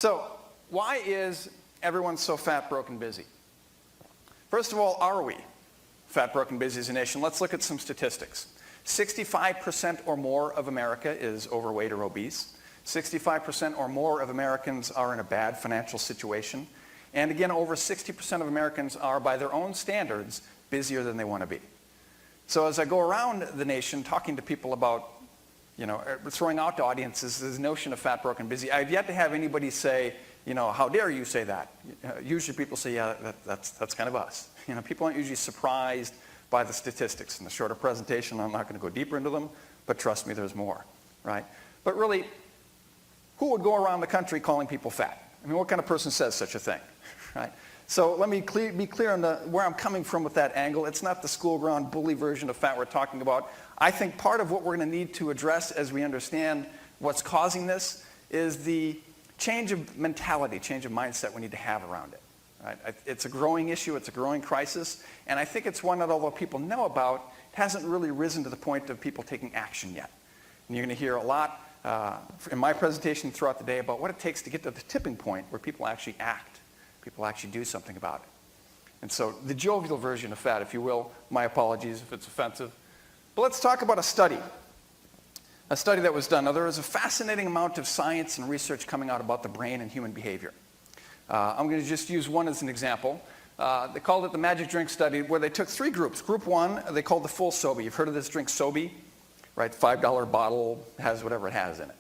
So why is everyone so fat, broke, and busy? First of all, are we fat, broke, and busy as a nation? Let's look at some statistics. 65% or more of America is overweight or obese. 65% or more of Americans are in a bad financial situation. And again, over 60% of Americans are, by their own standards, busier than they want to be. So as I go around the nation talking to people about, throwing out to audiences this notion of fat, broke, and busy, I've yet to have anybody say, how dare you say that? Usually people say, yeah, that's kind of us. People aren't usually surprised by the statistics. In the shorter presentation, I'm not going to go deeper into them, but trust me, there's more, right? But really, who would go around the country calling people fat? I mean, what kind of person says such a thing, right? So let me be clear on where I'm coming from with that angle. It's not the school ground bully version of fat we're talking about. I think part of what we're going to need to address as we understand what's causing this is the change of mentality, change of mindset we need to have around it. Right? It's a growing issue, it's a growing crisis, and I think it's one that although people know about, hasn't really risen to the point of people taking action yet. And you're going to hear a lot in my presentation throughout the day about what it takes to get to the tipping point where people actually act, people actually do something about it. And so the jovial version of fat, if you will, my apologies if it's offensive. But let's talk about a study that was done. Now, there is a fascinating amount of science and research coming out about the brain and human behavior. I'm going to just use one as an example. They called it the magic drink study, where they took 3 groups. Group 1, they called the full SOBI. You've heard of this drink, SOBI, right? $5 bottle, has whatever it has in it.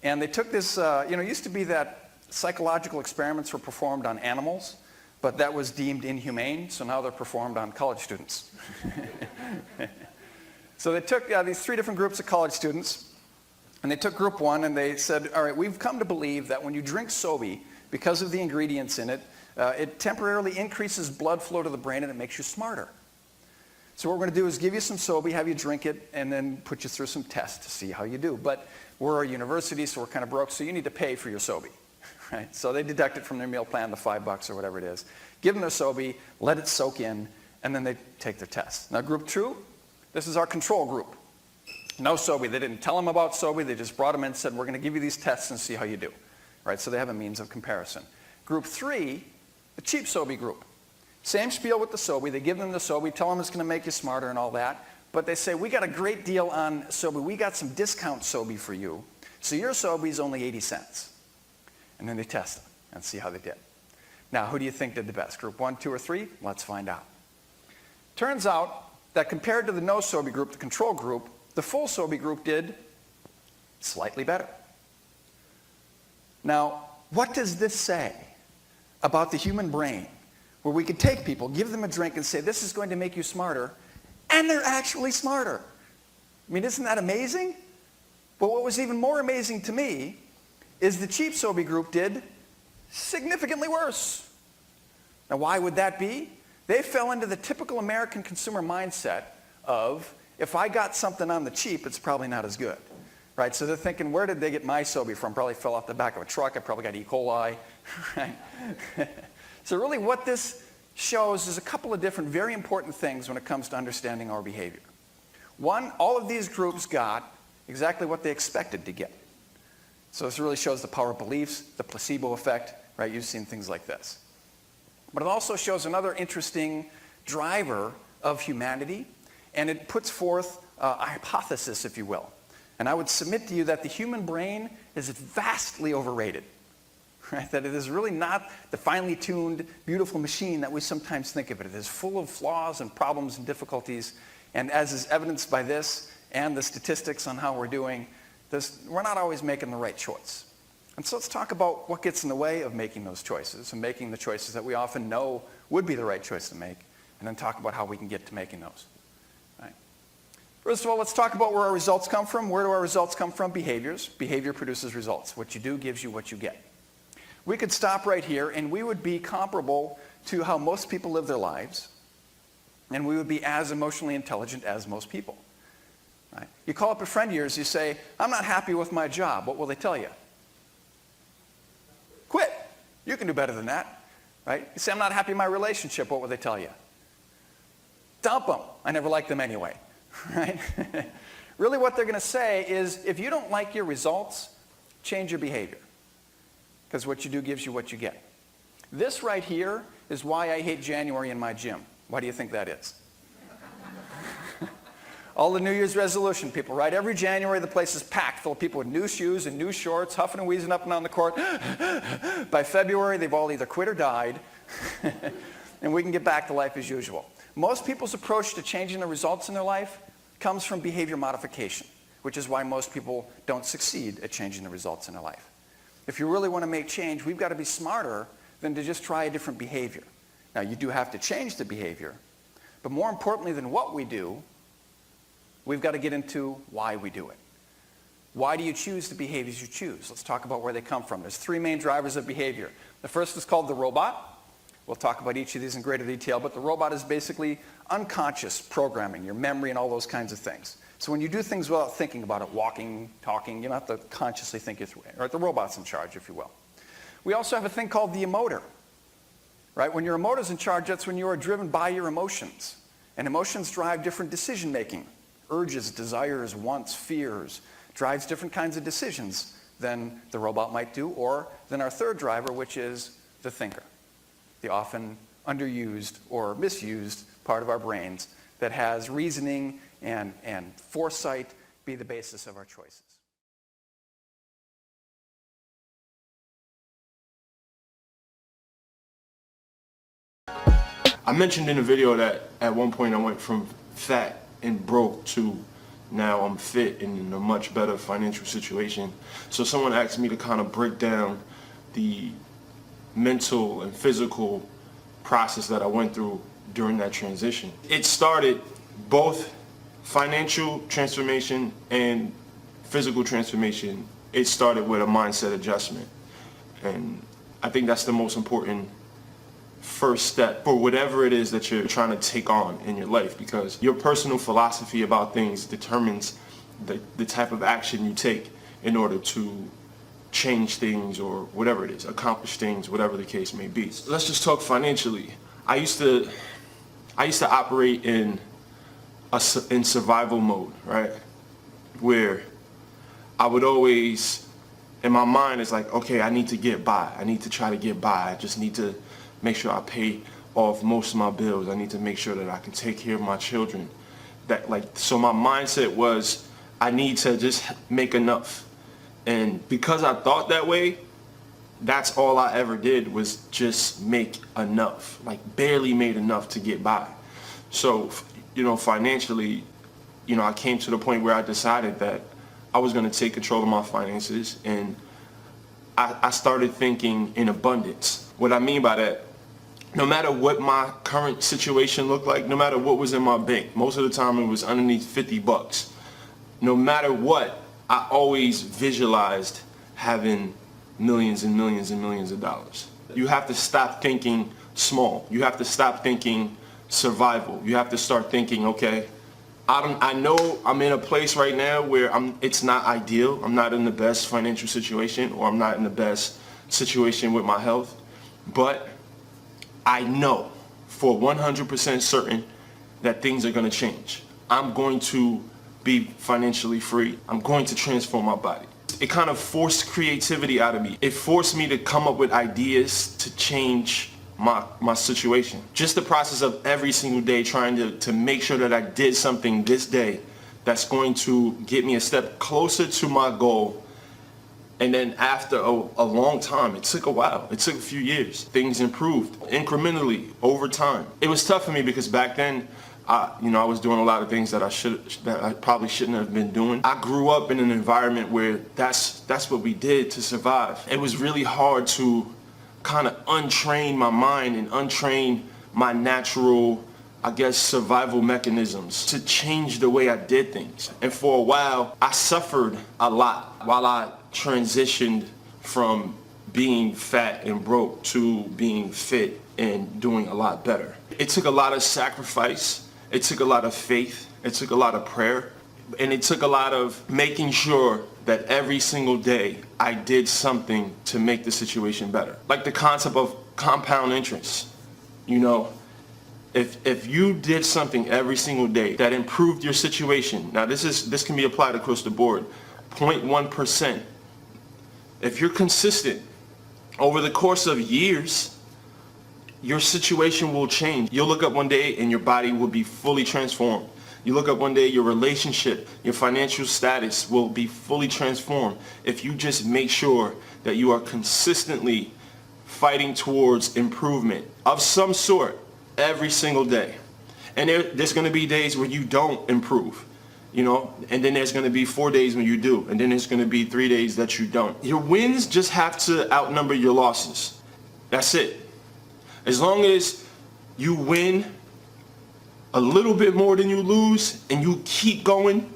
And they took this, it used to be that psychological experiments were performed on animals, but that was deemed inhumane, so now they're performed on college students. So they took these 3 different groups of college students, and they took group 1, and they said, all right, we've come to believe that when you drink SOBI, because of the ingredients in it, it temporarily increases blood flow to the brain, and it makes you smarter. So what we're going to do is give you some SOBI, have you drink it, and then put you through some tests to see how you do. But we're a university, so we're kind of broke, so you need to pay for your SOBI. Right? So they deduct it from their meal plan, the $5 or whatever it is. Give them their SOBI, let it soak in, and then they take their tests. Now group 2, this is our control group. No SOBI. They didn't tell them about SOBI. They just brought them in and said, we're going to give you these tests and see how you do. Right? So they have a means of comparison. Group 3, the cheap SOBI group. Same spiel with the SOBI. They give them the SOBI, tell them it's going to make you smarter and all that. But they say, we got a great deal on SOBI. We got some discount SOBI for you. So your SOBI is only 80 cents. And then they test them and see how they did. Now, who do you think did the best? Group 1, 2, or 3? Let's find out. Turns out that compared to the no SOBI group, the control group, the full SOBI group did slightly better. Now, what does this say about the human brain, where we could take people, give them a drink, and say, this is going to make you smarter, and they're actually smarter? I mean, isn't that amazing? But what was even more amazing to me is the cheap SOBI group did significantly worse. Now, why would that be? They fell into the typical American consumer mindset of, if I got something on the cheap, it's probably not as good. Right? So they're thinking, where did they get my SOBI from? Probably fell off the back of a truck. I probably got E. coli. Right? So really what this shows is a couple of different very important things when it comes to understanding our behavior. One, all of these groups got exactly what they expected to get. So this really shows the power of beliefs, the placebo effect, right? You've seen things like this. But it also shows another interesting driver of humanity, and it puts forth a hypothesis, if you will. And I would submit to you that the human brain is vastly overrated. Right? That it is really not the finely tuned, beautiful machine that we sometimes think of it. It is full of flaws and problems and difficulties. And as is evidenced by this and the statistics on how we're doing, we're not always making the right choice. And so let's talk about what gets in the way of making those choices and making the choices that we often know would be the right choice to make, and then talk about how we can get to making those. Right? First of all, let's talk about where our results come from. Where do our results come from? Behaviors. Behavior produces results. What you do gives you what you get. We could stop right here, and we would be comparable to how most people live their lives, and we would be as emotionally intelligent as most people. Right? You call up a friend of yours, you say, I'm not happy with my job. What will they tell you? Quit. You can do better than that. Right? You say, I'm not happy in my relationship. What will they tell you? Dump them. I never liked them anyway. Right? Really what they're going to say is, if you don't like your results, change your behavior. because what you do gives you what you get. This right here is why I hate January in my gym. Why do you think that is? All the New Year's resolution people, right? Every January the place is packed full of people with new shoes and new shorts, huffing and wheezing up and down the court. By February, they've all either quit or died, and we can get back to life as usual. Most people's approach to changing the results in their life comes from behavior modification, which is why most people don't succeed at changing the results in their life. If you really want to make change, we've got to be smarter than to just try a different behavior. Now, you do have to change the behavior, but more importantly than what we do, we've got to get into why we do it. Why do you choose the behaviors you choose? Let's talk about where they come from. There's three main drivers of behavior. The first is called the robot. We'll talk about each of these in greater detail, but the robot is basically unconscious programming, your memory and all those kinds of things. So when you do things without thinking about it, walking, talking, you don't have to consciously think it through. Or the robot's in charge, if you will. We also have a thing called the emoter. Right? When your emotor's in charge, that's when you are driven by your emotions. And emotions drive different decision making. Urges, desires, wants, fears, drives different kinds of decisions than the robot might do, or than our third driver, which is the thinker, the often underused or misused part of our brains that has reasoning and foresight be the basis of our choices. I mentioned in the video that at one point I went from fat and broke to now I'm fit and in a much better financial situation. So someone asked me to kind of break down the mental and physical process that I went through during that transition. It started both financial transformation and physical transformation. It started with a mindset adjustment. And I think that's the most important first step for whatever it is that you're trying to take on in your life, because your personal philosophy about things determines the type of action you take in order to change things or whatever it is, accomplish things, whatever the case may be. So let's just talk financially. I used to operate in survival mode, right? Where I would always, in my mind, it's like, okay, I need to get by. I need to try to get by. I just need to make sure I pay off most of my bills. I need to make sure that I can take care of my children. So my mindset was, I need to just make enough. And because I thought that way, that's all I ever did was just make enough, like barely made enough to get by. So, financially, I came to the point where I decided that I was going to take control of my finances, and I started thinking in abundance. What I mean by that, no matter what my current situation looked like, no matter what was in my bank, most of the time it was underneath 50 bucks. No matter what, I always visualized having millions and millions and millions of dollars. You have to stop thinking small. You have to stop thinking survival. You have to start thinking, okay, I know I'm in a place right now where it's not ideal. I'm not in the best financial situation, or I'm not in the best situation with my health, but I know for 100% certain that things are going to change. I'm going to be financially free. I'm going to transform my body. It kind of forced creativity out of me. It forced me to come up with ideas to change my situation. Just the process of every single day trying to make sure that I did something this day that's going to get me a step closer to my goal. And then after a long time, it took a while, it took a few years, things improved incrementally over time. It was tough for me because back then, I was doing a lot of things that I probably shouldn't have been doing. I grew up in an environment where that's what we did to survive. It was really hard to kind of untrain my mind and untrain my natural, survival mechanisms to change the way I did things. And for a while, I suffered a lot while I transitioned from being fat and broke to being fit and doing a lot better. It took a lot of sacrifice. It took a lot of faith. It took a lot of prayer. And it took a lot of making sure that every single day I did something to make the situation better. Like the concept of compound interest. If you did something every single day that improved your situation, now this can be applied across the board, 0.1%. If you're consistent Over the course of years, your situation will change. You'll look up one day and your body will be fully transformed. You look up one day, your relationship, your financial status will be fully transformed if you just make sure that you are consistently fighting towards improvement of some sort every single day. And there's going to be days where you don't improve, and then there's going to be 4 days when you do, and then there's going to be 3 days that you don't. Your wins just have to outnumber your losses. That's it. As long as you win a little bit more than you lose and you keep going,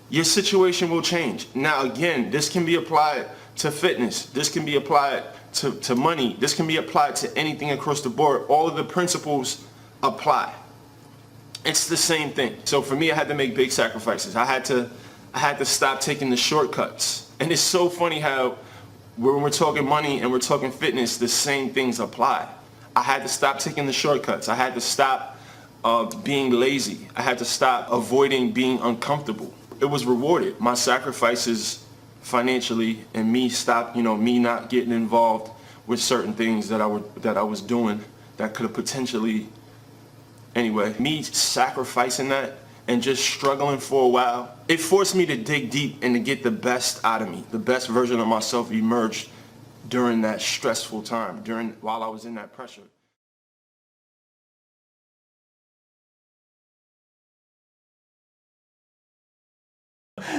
your situation will change. Now again, this can be applied to fitness. This can be applied to money. This can be applied to anything across the board. All of the principles apply. It's the same thing. So for me, I had to make big sacrifices. I had to stop taking the shortcuts. And it's so funny how when we're talking money and we're talking fitness, the same things apply. I had to stop taking the shortcuts. I had to stop being lazy. I had to stop avoiding being uncomfortable. It was rewarded. My sacrifices financially and me not getting involved with certain things that I was doing that could have potentially, me sacrificing that and just struggling for a while, it forced me to dig deep and to get the best out of me. The best version of myself emerged during that stressful time, while I was in that pressure.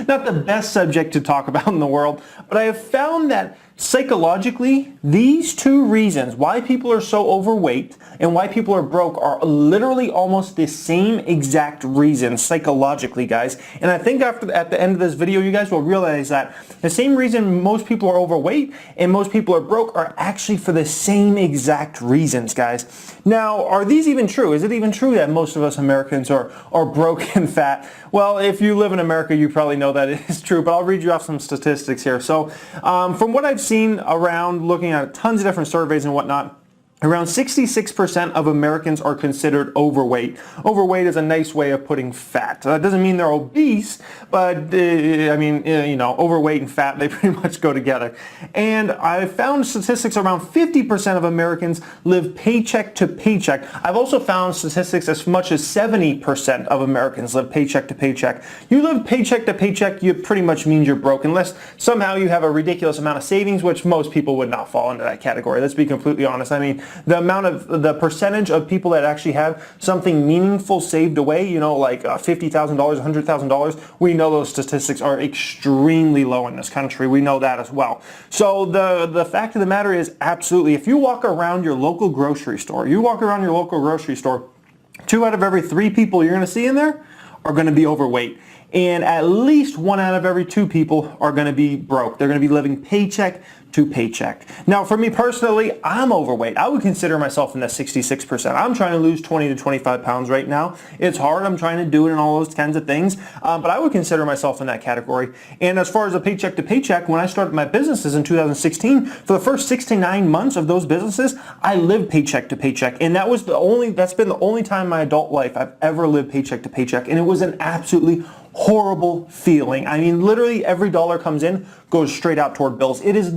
Not the best subject to talk about in the world, but I have found that psychologically, these two reasons, why people are so overweight and why people are broke, are literally almost the same exact reason psychologically, guys. And I think at the end of this video, you guys will realize that the same reason most people are overweight and most people are broke are actually for the same exact reasons, guys. Now, are these even true? Is it even true that most of us Americans are broke and fat? Well, if you live in America, you probably know that it is true, but I'll read you off some statistics here. So from what I've seen around looking at tons of different surveys and whatnot, around 66% of Americans are considered overweight. Overweight is a nice way of putting fat. That doesn't mean they're obese, but overweight and fat, they pretty much go together. And I found statistics around 50% of Americans live paycheck to paycheck. I've also found statistics as much as 70% of Americans live paycheck to paycheck. You live paycheck to paycheck, you pretty much means you're broke, unless somehow you have a ridiculous amount of savings, which most people would not fall into that category. Let's be completely honest. I mean, the percentage of people that actually have something meaningful saved away, like $50,000, $100,000, we know those statistics are extremely low in this country. We know that as well. So the fact of the matter is, absolutely, if you walk around your local grocery store, 2 out of every 3 people you're going to see in there are going to be overweight. And at least 1 out of every 2 people are going to be broke. They're going to be living paycheck to paycheck. Now, for me personally, I'm overweight. I would consider myself in the 66%. I'm trying to lose 20 to 25 pounds right now. It's hard. I'm trying to do it and all those kinds of things. But I would consider myself in that category. And as far as the paycheck to paycheck, when I started my businesses in 2016, for the first 6 to 9 months of those businesses, I lived paycheck to paycheck. And that's been the only time in my adult life I've ever lived paycheck to paycheck. And it was an absolutely horrible feeling. I mean, literally every dollar comes in, goes straight out toward bills. It is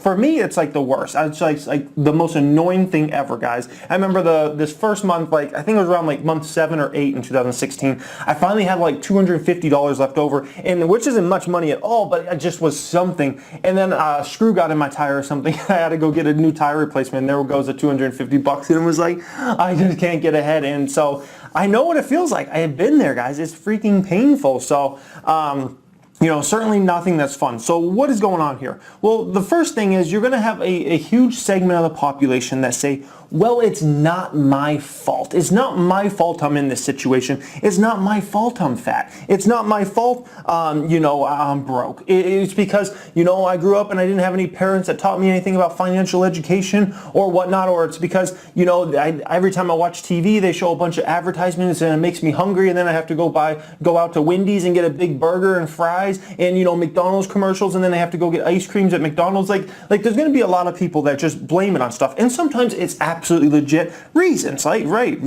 for me, it's like the worst. It's like the most annoying thing ever, guys. I remember this first month, I think it was around month 7 or 8 in 2016. I finally had $250 left over, and which isn't much money at all, but it just was something. And then a screw got in my tire or something. I had to go get a new tire replacement, and there goes the $250, and it was like, I just can't get ahead. And so I know what it feels like. I have been there, guys. It's freaking painful. So, certainly nothing that's fun. So what is going on here? Well, the first thing is you're going to have a huge segment of the population that say, well, it's not my fault. It's not my fault I'm in this situation. It's not my fault I'm fat. It's not my fault, I'm broke. It's because, I grew up and I didn't have any parents that taught me anything about financial education or whatnot, or it's because, every time I watch TV, they show a bunch of advertisements and it makes me hungry, and then I have to go out to Wendy's and get a big burger and fries and, McDonald's commercials, and then I have to go get ice creams at McDonald's. Like there's going to be a lot of people that just blame it on stuff. And sometimes it's absolutely legit reasons, right?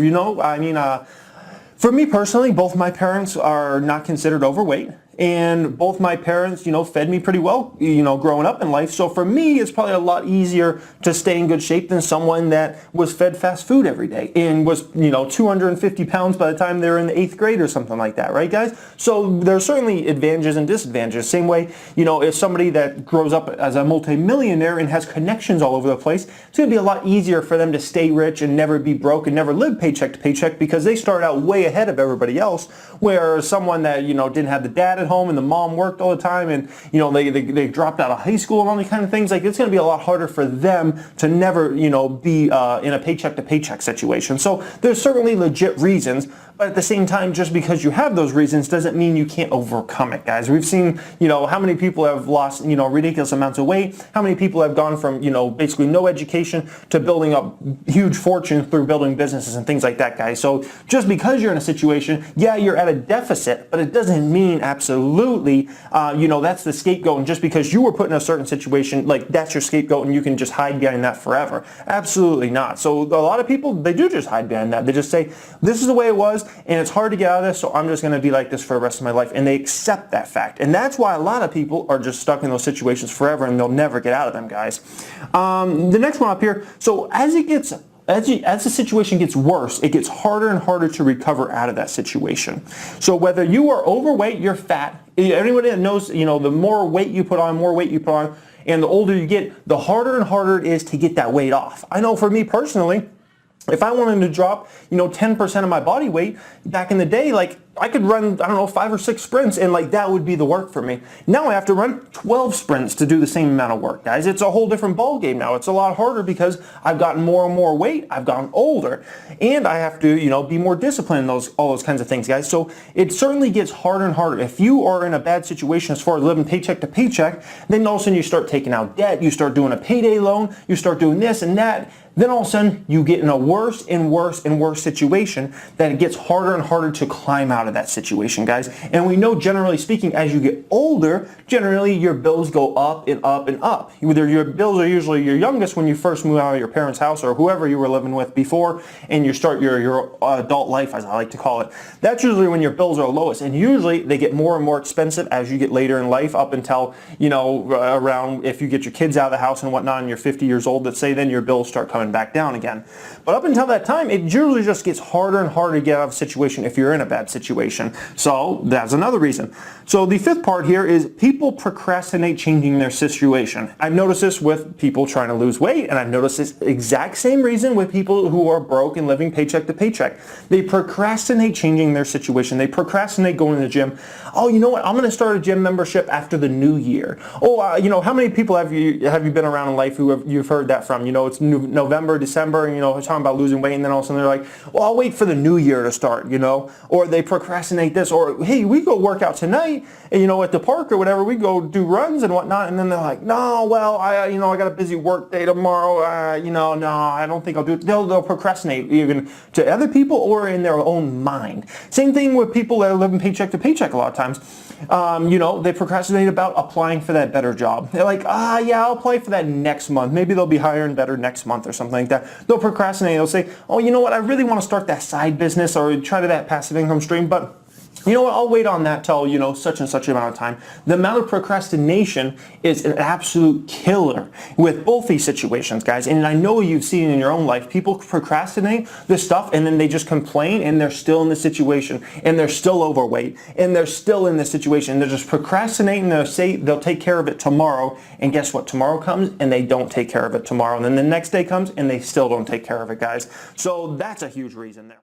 For me personally, both my parents are not considered overweight. and both my parents, fed me pretty well, growing up in life. So for me, it's probably a lot easier to stay in good shape than someone that was fed fast food every day and was, 250 pounds by the time they were in the 8th grade or something like that, right, guys? So there's certainly advantages and disadvantages. Same way, if somebody that grows up as a multimillionaire and has connections all over the place, it's going to be a lot easier for them to stay rich and never be broke and never live paycheck to paycheck because they start out way ahead of everybody else, where someone that, didn't have the dad at home and the mom worked all the time and, they dropped out of high school and all these kind of things, like it's going to be a lot harder for them to never, be in a paycheck to paycheck situation. So there's certainly legit reasons, but at the same time, just because you have those reasons doesn't mean you can't overcome it, guys. We've seen, how many people have lost, ridiculous amounts of weight, how many people have gone from, basically no education to building up huge fortunes through building businesses and things like that, guys. So just because you're in a situation, yeah, you're at a deficit, but it doesn't mean absolutely, that's the scapegoat, and just because you were put in a certain situation, like that's your scapegoat and you can just hide behind that forever. Absolutely not. So a lot of people, they do just hide behind that. They just say, this is the way it was, and it's hard to get out of this, so I'm just going to be like this for the rest of my life. And they accept that fact. And that's why a lot of people are just stuck in those situations forever, and they'll never get out of them, guys. The next one up here, so as the situation gets worse, it gets harder and harder to recover out of that situation. So whether you are overweight, you're fat, anybody that knows, the more weight you put on, and the older you get, the harder and harder it is to get that weight off. I know for me personally, if I wanted to drop, 10% of my body weight back in the day, like I could run, 5 or 6 sprints and like that would be the work for me. Now I have to run 12 sprints to do the same amount of work, guys. It's a whole different ball game now. It's a lot harder because I've gotten more and more weight. I've gotten older and I have to, be more disciplined in all those kinds of things, guys. So it certainly gets harder and harder. If you are in a bad situation as far as living paycheck to paycheck, then all of a sudden you start taking out debt, you start doing a payday loan, you start doing this and that. Then all of a sudden you get in a worse and worse and worse situation that it gets harder and harder to climb out of that situation, guys. And we know, generally speaking, as you get older, generally your bills go up and up and up. Either your bills are usually your youngest when you first move out of your parents' house or whoever you were living with before, and you start your adult life, as I like to call it. That's usually when your bills are lowest, and usually they get more and more expensive as you get later in life, up until, around, if you get your kids out of the house and whatnot and you're 50 years old, let's say, then your bills start coming back down again. But up until that time, it usually just gets harder and harder to get out of a situation if you're in a bad situation. So that's another reason. So the fifth part here is people procrastinate changing their situation. I've noticed this with people trying to lose weight, and I've noticed this exact same reason with people who are broke and living paycheck to paycheck. They procrastinate changing their situation. They procrastinate going to the gym. Oh, you know what? I'm going to start a gym membership after the new year. Oh, how many people have you been around in life who you've heard that from? It's November, December, and talking about losing weight, and then all of a sudden they're like, well, I'll wait for the new year to start, or they procrastinate this, or hey, we go work out tonight, and, at the park or whatever, we go do runs and whatnot, and then they're like, no, well, I got a busy work day tomorrow, no, I don't think I'll do it. They'll procrastinate even to other people or in their own mind. Same thing with people that are living paycheck to paycheck a lot of times. They procrastinate about applying for that better job. They're like, yeah, I'll apply for that next month. Maybe they'll be hiring better next month or something like that. They'll procrastinate. They'll say, oh, you know what? I really want to start that side business or try to that passive income stream, but you know what, I'll wait on that till, such and such amount of time. The amount of procrastination is an absolute killer with both these situations, guys. And I know you've seen in your own life, people procrastinate this stuff and then they just complain and they're still in the situation and they're still overweight and they're still in this situation. They're just procrastinating. They'll say they'll take care of it tomorrow. And guess what? Tomorrow comes and they don't take care of it tomorrow. And then the next day comes and they still don't take care of it, guys. So that's a huge reason there.